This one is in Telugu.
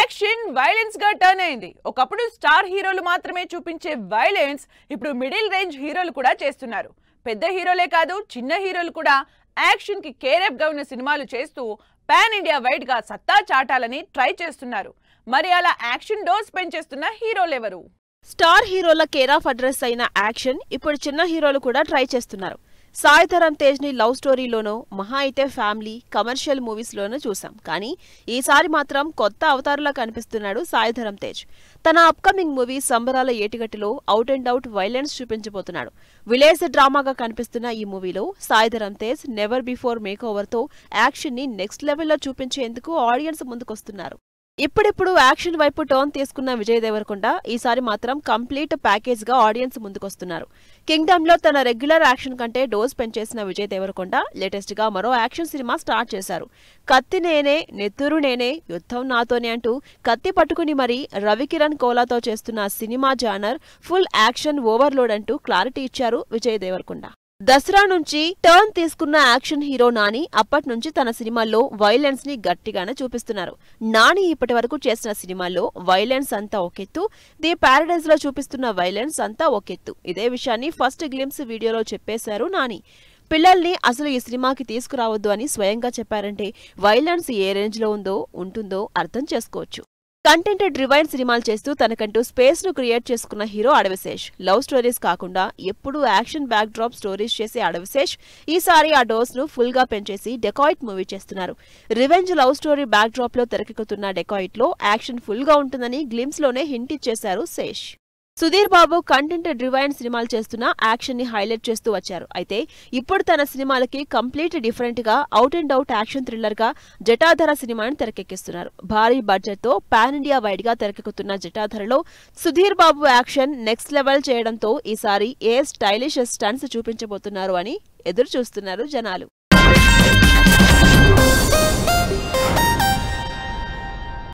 యాక్షన్ వైలెన్స్ గా టర్న్ అయింది. ఒకప్పుడు స్టార్ హీరోలు మాత్రమే చూపించే వైలెన్స్ ఇప్పుడు మిడిల్ రేంజ్ హీరోలు కూడా చేస్తున్నారు. పెద్ద హీరోలే కాదు, చిన్న హీరోలు కూడా యాక్షన్ కి కేర్ఎఫ్ గా ఉన్న సినిమాలు చేస్తూ పాన్ ఇండియా వైడ్ గా సత్తా చాటాలని ట్రై చేస్తున్నారు. మరి అలా యాక్షన్ డోస్ పెంచేస్తున్న హీరోలెవరు? స్టార్ హీరోల కేర్ ఆఫ్ అడ్రస్ అయిన యాక్షన్ ఇప్పుడు చిన్న హీరోలు కూడా ట్రై చేస్తున్నారు. సాయి ధరమ్ తేజ్ ని లవ్ స్టోరీలోనో, మహా అయితే ఫ్యామిలీ కమర్షియల్ మూవీస్ లోనో చూసాం. కానీ ఈసారి మాత్రం కొత్త అవతారులా కనిపిస్తున్నాడు సాయి ధరమ్ తేజ్. తన అప్కమింగ్ మూవీ సంబరాల ఏటిగట్టులో అవుట్ అండ్ అవుట్ వైలెన్స్ చూపించబోతున్నాడు. విలేజ్ డ్రామాగా కనిపిస్తున్న ఈ మూవీలో Sai Dharam Tej never before makeover తో యాక్షన్ ని నెక్స్ట్ లెవెల్లో చూపించేందుకు ఆడియన్స్ ముందుకొస్తున్నారు. ఇప్పుడిప్పుడు యాక్షన్ వైపు టర్న్ తీసుకున్న విజయ్ దేవరకొండ ఈసారి మాత్రం కంప్లీట్ ప్యాకేజ్ గా ఆడియన్స్ ముందుకొస్తున్నారు. కింగ్డమ్ లో తన రెగ్యులర్ యాక్షన్ కంటే డోస్ పెంచేసిన విజయ్ దేవరకొండ లేటెస్ట్ గా మరో యాక్షన్ సినిమా స్టార్ట్ చేశారు. కత్తి నేనే, నెత్తురు నేనే, యుద్ధం నాతోనే అంటూ కత్తి పట్టుకుని మరీ రవికిరణ్ కోలాతో చేస్తున్న cinema genre full action overload అంటూ క్లారిటీ ఇచ్చారు విజయ్ దేవరకొండ. దసరా నుంచి టర్న్ తీసుకున్న యాక్షన్ హీరో నాని అప్పటి నుంచి తన సినిమాల్లో వైలెన్స్ ని గట్టిగానే చూపిస్తున్నారు. నాని ఇప్పటి వరకు చేసిన సినిమాల్లో వైలెన్స్ అంతా ఒకెత్తు, ది ప్యారడైజ్ లో చూపిస్తున్న వైలెన్స్ అంతా ఒకెత్తు. ఇదే విషయాన్ని ఫస్ట్ గ్లింప్స్ వీడియోలో చెప్పేశారు నాని. పిల్లల్ని అసలు ఈ సినిమాకి తీసుకురావద్దు అని స్వయంగా చెప్పారంటే వైలెన్స్ ఏ రేంజ్ లో ఉంటుందో అర్థం చేసుకోవచ్చు. కంటెంట్ డ్రివైన్ సినిమాలు చేస్తూ తనకంటూ స్పేస్ ను క్రియేట్ చేసుకున్న హీరో అడవిశేష్. లవ్ స్టోరీస్ కాకుండా ఎప్పుడూ యాక్షన్ బ్యాక్ డ్రాప్ స్టోరీస్ చేసే అడవిశేష్ ఈసారి ఆ డోస్ ను ఫుల్ గా పెంచేసి డెకాయిట్ మూవీ చేస్తున్నారు. Revenge love story back drop లో తెరకెక్కుతున్న డెకాయిట్ లో యాక్షన్ ఫుల్ గా ఉంటుందని గ్లిమ్స్ లోనే హింట్ ఇచ్చేశారు శేష్. సుధీర్ బాబు కంటెంట్ డ్రివైన్ సినిమాలు చేస్తున్న యాక్షన్ ని హైలైట్ చేస్తూ వచ్చారు. అయితే ఇప్పుడు తన సినిమాలకి కంప్లీట్ డిఫరెంట్ గా out and out action thriller గా జటాధర సినిమాని తెరకెక్కిస్తున్నారు. భారీ బడ్జెట్ తో పాన్ ఇండియా వైడ్ గా తెరకెక్కుతున్న జటాధరలో Sudheer Babu action next level చేయడంతో ఈసారి ఏ స్టైలిష్ స్టంట్స్ చూపించబోతున్నారు అని ఎదురు చూస్తున్నారు జనాలు.